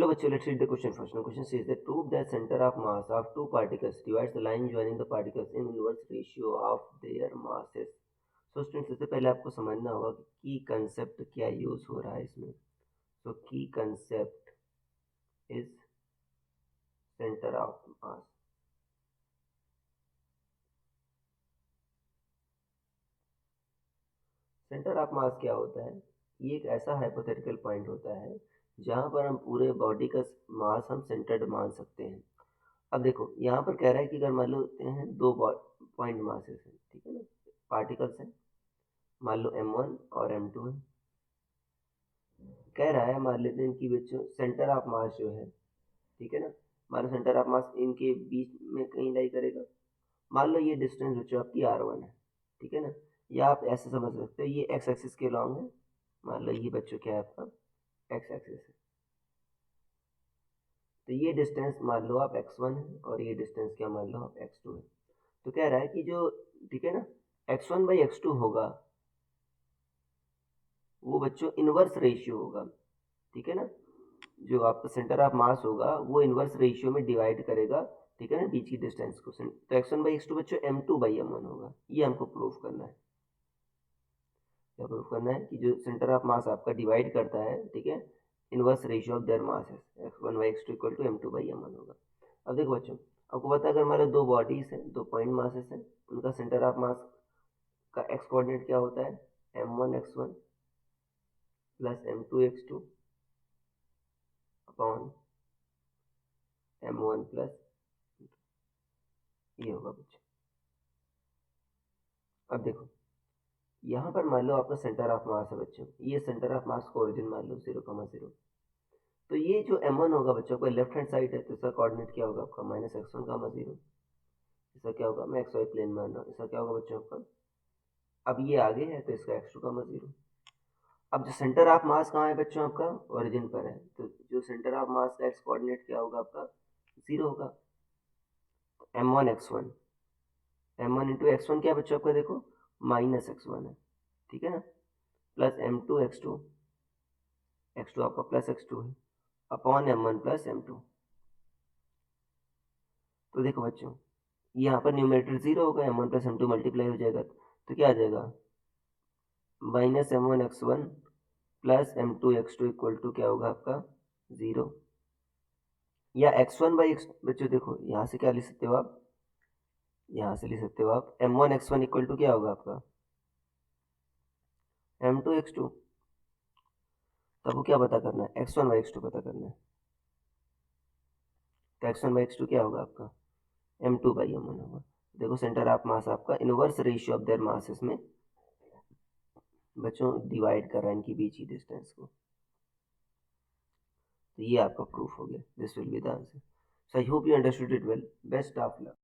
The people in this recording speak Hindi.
Hello, bachcho, let's read the question first. Now, question says that prove that center of mass of two particles divides the line joining the particles in inverse ratio of their masses. So, students, सबसे पहले आपको समझना होगा कि की कंसेप्ट क्या यूज हो रहा है इसमें. So, की concept is center of mass. Centre of mass क्या होता है? ये एक ऐसा हाइपोथेटिकल पॉइंट होता है जहां पर हम पूरे बॉडी का मास हम सेंटर्ड मान सकते हैं. अब देखो यहाँ पर कह रहा है कि अगर मान लेते हैं दो पॉइंट मासेस हैं, ठीक है ना, पार्टिकल्स हैं, मान लो m1 और m2 है. कह रहा है मान लेते हैं इनकी बच्चों सेंटर ऑफ मास जो है, ठीक है ना, मान लो सेंटर ऑफ मास इनके बीच में कहीं लाई करेगा. मान लो ये डिस्टेंस बच्चों आपकी r1 है, ठीक है ना, या आप ऐसे समझ सकते हो ये x एक्सिस के लॉन्ग है. मान लो ये बच्चों क्या है आपका x एक्सिस है. तो ये डिस्टेंस मान लो आप x1 है और ये डिस्टेंस क्या मान लो आप x2 है. तो कह रहा है कि जो, ठीक है ना, x1 बाई x2 होगा वो बच्चों इनवर्स रेशियो होगा, ठीक है ना, जो आपका सेंटर ऑफ मास होगा वो इनवर्स रेशियो में डिवाइड करेगा, ठीक है ना, बीच की डिस्टेंस को. तो x1 बाई x2 बच्चों m2 बाई m1 होगा. ये हमको प्रूव करना है. क्या प्रूव करना है? कि जो सेंटर ऑफ मास आपका डिवाइड करता है, ठीक है, inverse ratio of their masses, x1 by x2 equal to m2 by m1 होगा. अब देखो बच्चों, आपको पता है अगर हमारे दो बॉडीज हैं, दो पॉइंट मासेस हैं, उनका सेंटर ऑफ मास का एक्स कोऑर्डिनेट क्या होता है? m1 x1 plus m2 x2 upon m1 plus, ये होगा बच्चों. अब देखो यहाँ पर मान लो आपका सेंटर ऑफ मास है बच्चों, ये सेंटर ऑफ मास का ओरिजिन मान लो 0,0. तो ये जो m1 होगा बच्चों को लेफ्ट हैंड साइड है, तो इसका कोऑर्डिनेट क्या होगा आपका माइनस x1,0. इसका क्या होगा, मैं xy प्लेन मान रहा हूँ, इसका क्या होगा बच्चों आपका, अब ये आगे है तो इसका x2,0. अब जो सेंटर ऑफ मास कहाँ है बच्चों आपका, ओरिजिन पर है, तो जो सेंटर ऑफ मास का एक्स कोऑर्डिनेट क्या होगा आपका 0 होगा. m1 x1, m1 into x1 क्या बच्चों आपका देखो माइनस x1 है, ठीक है ना, प्लस m2 x2, x2 आपका प्लस x2 है, अपॉन m1 प्लस m2. तो देखो बच्चों यहाँ पर न्यूमरेटर 0 होगा, m1 प्लस m2 मल्टीप्लाई हो जाएगा, तो क्या आ जाएगा minus m1 x1 plus m2 x2 equal to क्या होगा आपका 0. या x1 बाई एक्स बच्चों देखो यहाँ से क्या लिख सकते हो आप, यहाँ से लिख सकते हो आप m1 x1 इक्वल टू क्या होगा आपका m2 x2. तब वो क्या पता करना है, x1 बाई x2 पता करना है. तो x1 बाई x2 क्या होगा आपका m2 बाई m1 होगा. देखो सेंटर ऑफ मास आपका inverse ratio of their masses में बच्चों डिवाइड कर रहा है इनकी बीच की डिस्टेंस को. तो ये आपका प्रूफ हो गया. This will be the answer. So I hope you understood it well. Best of luck.